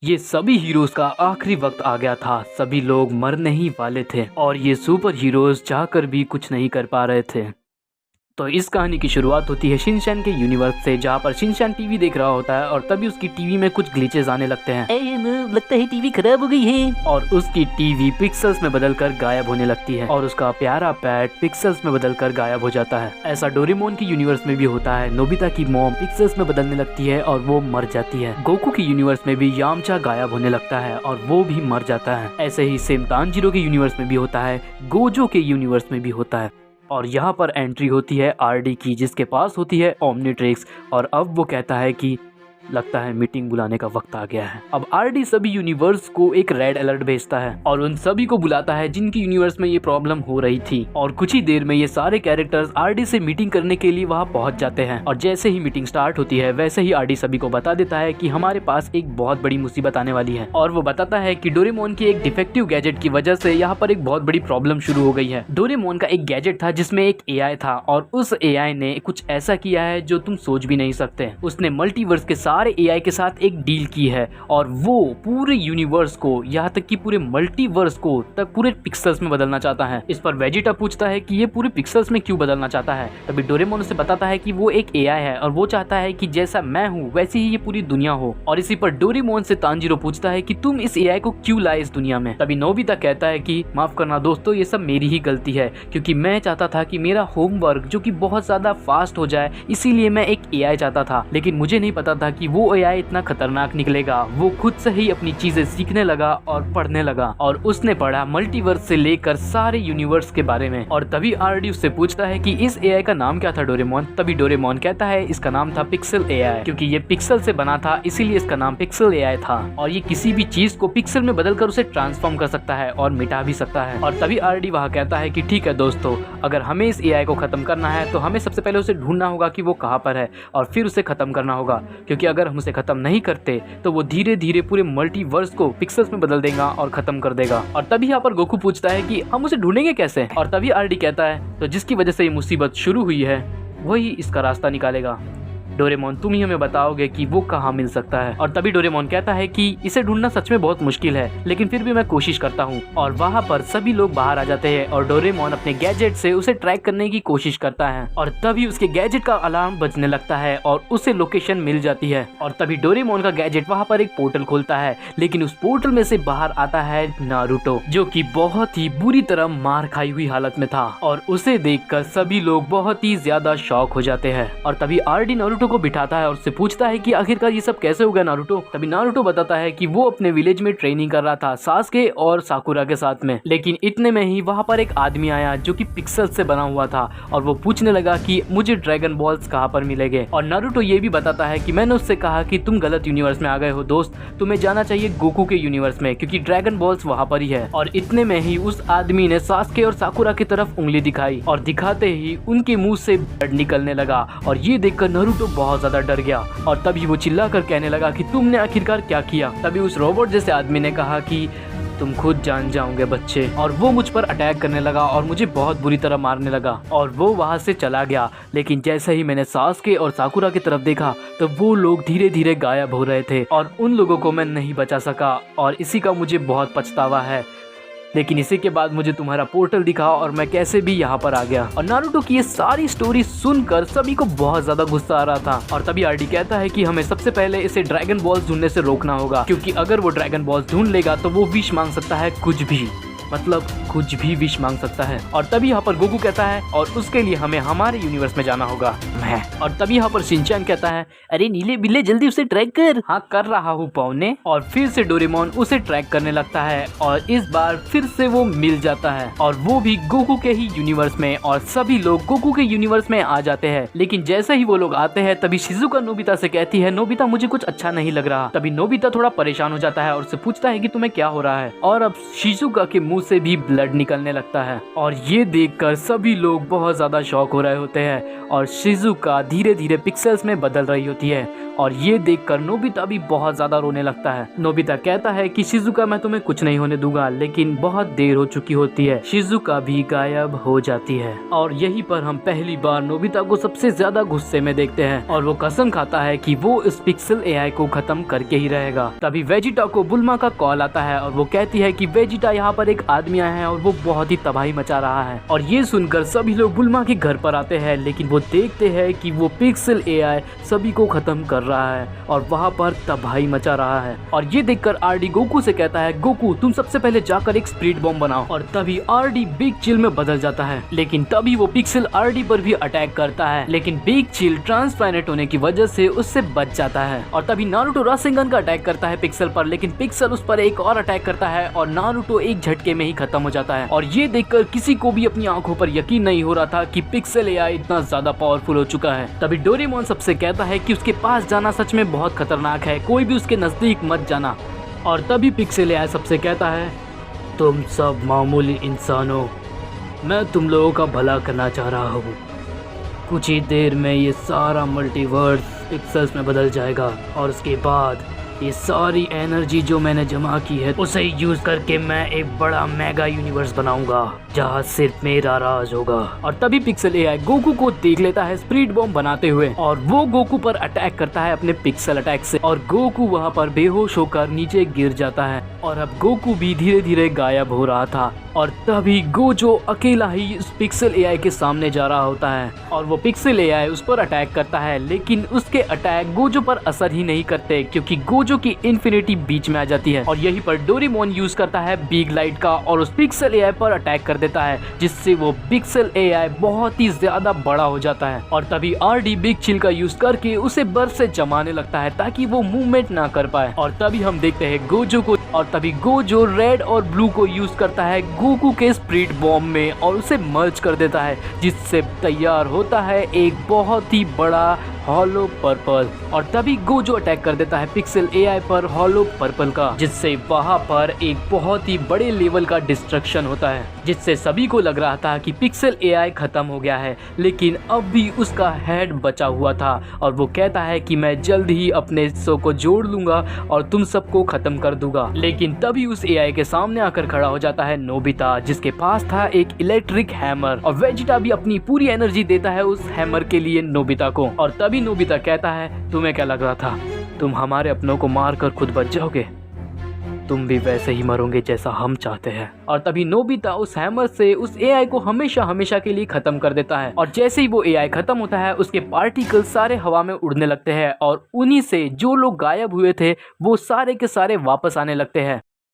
ये सभी हीरोज का आखिरी वक्त आ गया था। सभी लोग मरने ही वाले थे और ये सुपर हीरोज चाहकर भी कुछ नहीं कर पा रहे थे। तो इस कहानी की शुरुआत होती है शिनचैन के यूनिवर्स से, जहाँ पर शिनचैन टीवी देख रहा होता है और तभी उसकी टीवी में कुछ ग्लिचेस आने लगते हैं। लगता है टीवी खराब हो गई है। और उसकी टीवी पिक्सेल्स में बदलकर गायब होने लगती है और उसका प्यारा पैट पिक्सेल्स में बदलकर गायब हो जाता है। ऐसा डोरेमोन के यूनिवर्स में भी होता है। नोबिता की मॉम पिक्सेल्स में बदलने लगती है और वो मर जाती है। गोकू के यूनिवर्स में भी यामचा गायब होने लगता है और वो भी मर जाता है। ऐसे ही सेम तानजीरो के यूनिवर्स में भी होता है, गोजो के यूनिवर्स में भी होता है। और यहाँ पर एंट्री होती है आरडी की, जिसके पास होती है ओमनिट्रिक्स। और अब वो कहता है कि लगता है मीटिंग बुलाने का वक्त आ गया है। अब आरडी सभी यूनिवर्स को एक रेड अलर्ट भेजता है और उन सभी को बुलाता है जिनकी यूनिवर्स में ये प्रॉब्लम हो रही थी। और कुछ ही देर में ये सारे कैरेक्टर्स आरडी से मीटिंग करने के लिए वहाँ पहुँच जाते हैं। और जैसे ही मीटिंग स्टार्ट होती है वैसे ही आरडी सभी को बता देता है कि हमारे पास एक बहुत बड़ी मुसीबत आने वाली है। और वो बताता है कि डोरेमोन की एक डिफेक्टिव गैजेट की वजह से यहाँ पर एक बहुत बड़ी प्रॉब्लम शुरू हो गई है। डोरेमोन का एक गैजेट था जिसमें एक एआई था और उस एआई ने कुछ ऐसा किया है जो तुम सोच भी नहीं सकते। उसने मल्टीवर्स के सारे एआई के साथ एक डील की है और वो पूरे यूनिवर्स को, यहाँ तक कि पूरे मल्टीवर्स को तक पूरे पिक्सेल्स में बदलना चाहता है। इस पर वेजिटा पूछता है कि ये पूरे पिक्सेल्स में क्यों बदलना चाहता है। तभी डोरेमोन उसे बताता है कि वो एक एआई है और वो चाहता है कि जैसा मैं हूँ वैसी ही ये पूरी दुनिया हो। और इसी पर डोरेमोन से तानजीरो पूछता है कि तुम इस एआई को क्यों लाए इस दुनिया में। तभी नोबिता कहता है कि माफ करना दोस्तों, ये सब मेरी ही गलती है, क्योंकि मैं चाहता था कि मेरा होमवर्क जो कि बहुत ज्यादा फास्ट हो जाए, इसीलिए मैं एक एआई चाहता था। लेकिन मुझे नहीं पता था कि वो एआई इतना खतरनाक निकलेगा। वो खुद से ही अपनी चीजें सीखने लगा और पढ़ने लगा और उसने पढ़ा मल्टीवर्स से लेकर सारे यूनिवर्स के बारे में। और तभी आरडी उससे पूछता है कि इस एआई का नाम क्या था डोरेमोन। तभी डोरेमोन कहता है इसका नाम था पिक्सल एआई, क्योंकि ये पिक्सल से बना था इसीलिए इसका नाम पिक्सल एआई था। और ये किसी भी चीज को पिक्सल में बदलकर उसे ट्रांसफॉर्म कर सकता है और मिटा भी सकता है। और तभी आरडी वहाँ कहता है कि ठीक है दोस्तों, अगर हमें इस एआई को खत्म करना है तो हमें सबसे पहले उसे ढूंढना होगा कि वो कहाँ पर है और फिर उसे खत्म करना होगा, क्योंकि अगर हम उसे खत्म नहीं करते तो वो धीरे धीरे पूरे मल्टीवर्स को पिक्सेल्स में बदल देगा और खत्म कर देगा। और तभी यहाँ पर गोकू पूछता है कि हम उसे ढूंढेंगे कैसे। और तभी आरडी कहता है तो जिसकी वजह से ये मुसीबत शुरू हुई है वही इसका रास्ता निकालेगा। डोरेमोन तुम ही हमें बताओगे कि वो कहाँ मिल सकता है। और तभी डोरेमोन कहता है कि इसे ढूंढना सच में बहुत मुश्किल है, लेकिन फिर भी मैं कोशिश करता हूँ। और वहाँ पर सभी लोग बाहर आ जाते हैं और डोरेमोन अपने गैजेट से उसे ट्रैक करने की कोशिश करता है। और तभी उसके गैजेट का अलार्म बजने लगता है और उसे लोकेशन मिल जाती है। और तभी डोरेमोन का गैजेट वहाँ पर एक पोर्टल खोलता है, लेकिन उस पोर्टल में से बाहर आता है नारुतो, जो कि बहुत ही बुरी तरह मार खाई हुई हालत में था। और उसे देखकर सभी लोग बहुत ही ज्यादा शॉक हो जाते हैं। और तभी आरडी नारुतो को बिठाता है और उससे पूछता है कि आखिरकार ये सब कैसे हो गया नारुतो। तभी नारुतो बताता है कि वो अपने विलेज में ट्रेनिंग कर रहा था सास्के और साकुरा के साथ में, लेकिन इतने में ही वहाँ पर एक आदमी आया जो कि पिक्सल से बना हुआ था और वो पूछने लगा कि मुझे ड्रैगन बॉल्स कहाँ पर मिलेंगे। और नारुतो ये भी बताता है कि मैंने उससे कहा कि तुम गलत यूनिवर्स में आ गए हो दोस्त, तुम्हें जाना चाहिए गोकू के यूनिवर्स में, क्योंकि ड्रैगन बॉल्स वहाँ पर ही है। और इतने में ही उस आदमी ने सास्के और साकुरा की तरफ उंगली दिखाई और दिखाते ही उनके मुंह से ब्लड निकलने लगा। और ये देखकर नारुतो बहुत ज्यादा डर गया और तभी वो चिल्लाकर कहने लगा कि तुमने आखिरकार क्या किया। तभी उस रोबोट जैसे आदमी ने कहा कि तुम खुद जान जाओगे बच्चे। और वो मुझ पर अटैक करने लगा और मुझे बहुत बुरी तरह मारने लगा और वो वहां से चला गया। लेकिन जैसे ही मैंने सास्के और साकुरा की तरफ देखा तो वो लोग धीरे धीरे गायब हो रहे थे और उन लोगों को मैं नहीं बचा सका और इसी का मुझे बहुत पछतावा है। लेकिन इसी के बाद मुझे तुम्हारा पोर्टल दिखा और मैं कैसे भी यहाँ पर आ गया। और नारुतो की ये सारी स्टोरी सुनकर सभी को बहुत ज्यादा गुस्सा आ रहा था। और तभी आरडी कहता है कि हमें सबसे पहले इसे ड्रैगन बॉल्स ढूंढने से रोकना होगा, क्योंकि अगर वो ड्रैगन बॉल्स ढूंढ लेगा तो वो विश मांग सकता है, कुछ भी, मतलब कुछ भी विश मांग सकता है। और तभी यहाँ पर गोकू कहता है और उसके लिए हमें हमारे यूनिवर्स में जाना होगा। मैं और तभी यहाँ पर शिनचैन कहता है अरे नीले बिल्ले जल्दी उसे ट्रैक कर। हाँ कर रहा हूँ पौने। और फिर से डोरेमोन उसे ट्रैक करने लगता है और इस बार फिर से वो मिल जाता है और वो भी गोकू के ही यूनिवर्स में। और सभी लोग गोकू के यूनिवर्स में आ जाते हैं। लेकिन जैसे ही वो लोग आते हैं तभी शिजुका नोबिता से कहती है नोबिता मुझे कुछ अच्छा नहीं लग रहा। तभी नोबिता थोड़ा परेशान हो जाता है और उससे पूछता है कि तुम्हें क्या हो रहा है। और अब शिजुका के मुंह मुंह से भी ब्लड निकलने लगता है और ये देखकर सभी लोग बहुत ज्यादा शॉक हो रहे होते हैं और शिजुका धीरे धीरे पिक्सेल्स में बदल रही होती है और ये देखकर नोबिता भी बहुत ज्यादा रोने लगता है। नोबिता कहता है कि शिजुका मैं तुम्हें कुछ नहीं होने दूंगा, लेकिन बहुत देर हो चुकी होती है। शिजुका भी गायब हो जाती है और यहीं पर हम पहली बार नोबिता को सबसे ज्यादा गुस्से में देखते हैं और वो कसम खाता है कि वो इस पिक्सल एआई को खत्म करके ही रहेगा। तभी वेजिटा को बुल्मा का कॉल आता है और वो कहती है कि वेजिटा यहाँ पर एक आदमी आया है और वो बहुत ही तबाही मचा रहा है। और ये सुनकर सभी लोग बुल्मा के घर पर आते हैं, लेकिन वो देखते हैं कि वो पिक्सल एआई सभी को खत्म कर रहा है और वहाँ पर तबाही मचा रहा है। और ये देखकर आरडी गोकू से कहता है, गोकू तुम सबसे पहले जाकर एक स्प्रिट बॉम्ब बनाओ। और तभी आरडी बिग चिल में बदल जाता है, लेकिन तभी वो पिक्सल आरडी पर भी अटैक करता है, लेकिन बिग चिल ट्रांसप्लैनेट होने की वजह से उससे बच जाता है। और तभी नारुतो रासेंगन का अटैक करता है पिक्सल पर, लेकिन पिक्सल उस पर एक और अटैक करता है और नारुतो एक झटके में ही खत्म हो जाता है। और ये देखकर किसी को भी अपनी आंखों पर यकीन नहीं हो रहा था कि पिक्सल एआई इतना ज्यादा पावरफुल हो चुका है। तभी डोरेमोन सबसे कहता है कि उसके पास जाना सच में बहुत खतरनाक है, कोई भी उसके नजदीक मत जाना। और तभी पिक्सल एआई सबसे कहता है, तुम सब मामूली इंसान हो, मैं तुम लोगों का भला करना चाह रहा हूँ। कुछ ही देर में ये सारा मल्टीवर्स पिक्सेल्स में बदल जाएगा और उसके बाद ये सारी एनर्जी जो मैंने जमा की है उसे यूज करके मैं एक बड़ा मेगा यूनिवर्स बनाऊंगा जहाँ सिर्फ मेरा राज होगा। और तभी पिक्सल एआई गोकू को देख लेता है स्प्रिट बॉम्ब बनाते हुए और वो गोकू पर अटैक करता है अपने पिक्सल अटैक से और गोकू वहाँ पर बेहोश होकर नीचे गिर जाता है और अब गोकू भी धीरे धीरे गायब हो रहा था। और तभी गोजो अकेला ही उस पिक्सल एआई के सामने जा रहा होता है और वो पिक्सल एआई उस पर अटैक करता है, लेकिन उसके अटैक गोजो पर असर ही नहीं करते क्योंकि गोजो की इन्फिनिटी बीच में आ जाती है। और यहीं पर डोरेमोन यूज करता है बिग लाइट का और उस पिक्सल एआई पर अटैक कर देता है, जिससे वो पिक्सल एआई बहुत ही ज्यादा बड़ा हो जाता है। और तभी आरडी बिग चिल का यूज करके उसे बर्फ से जमाने लगता है ताकि वो मूवमेंट ना कर पाए। और तभी हम देखते हैं गोजो को, और तभी गोजो रेड और ब्लू को यूज करता है गोकू के स्प्रिट बॉम्ब में और उसे मर्ज कर देता है, जिससे तैयार होता है एक बहुत ही बड़ा हॉलो पर्पल। और तभी गोजो अटैक कर देता है पिक्सल एआई पर हॉलो पर्पल का, जिससे वहां पर एक बहुत ही बड़े लेवल का डिस्ट्रक्शन होता है, जिससे सभी को लग रहा था कि पिक्सल एआई खत्म हो गया है, लेकिन अब भी उसका हेड बचा हुआ था और वो कहता है कि मैं जल्द ही अपने हिस्सों को जोड़ लूंगा और तुम सबको खत्म कर दूंगा। लेकिन तभी उस एआई के सामने आकर खड़ा हो जाता है नोबिता, जिसके पास था एक इलेक्ट्रिक हैमर और वेजिटा भी अपनी पूरी एनर्जी देता है उस हैमर के लिए नोबिता को। और तभी नोबिता कहता है, तुम्हें क्या लग रहा था तुम हमारे अपनों को मारकर खुद बच जाओगे? तुम भी वैसे ही मरोगे जैसा हम चाहते हैं। और तभी नोबिता उस हैमर से उस एआई को हमेशा हमेशा के लिए खत्म कर देता है और जैसे ही वो एआई खत्म होता है उसके पार्टिकल सारे हवा में उड़ने लगते हैं और उन्हीं से जो लोग गायब हुए थे वो सारे के सारे वापस आने लगते हैं।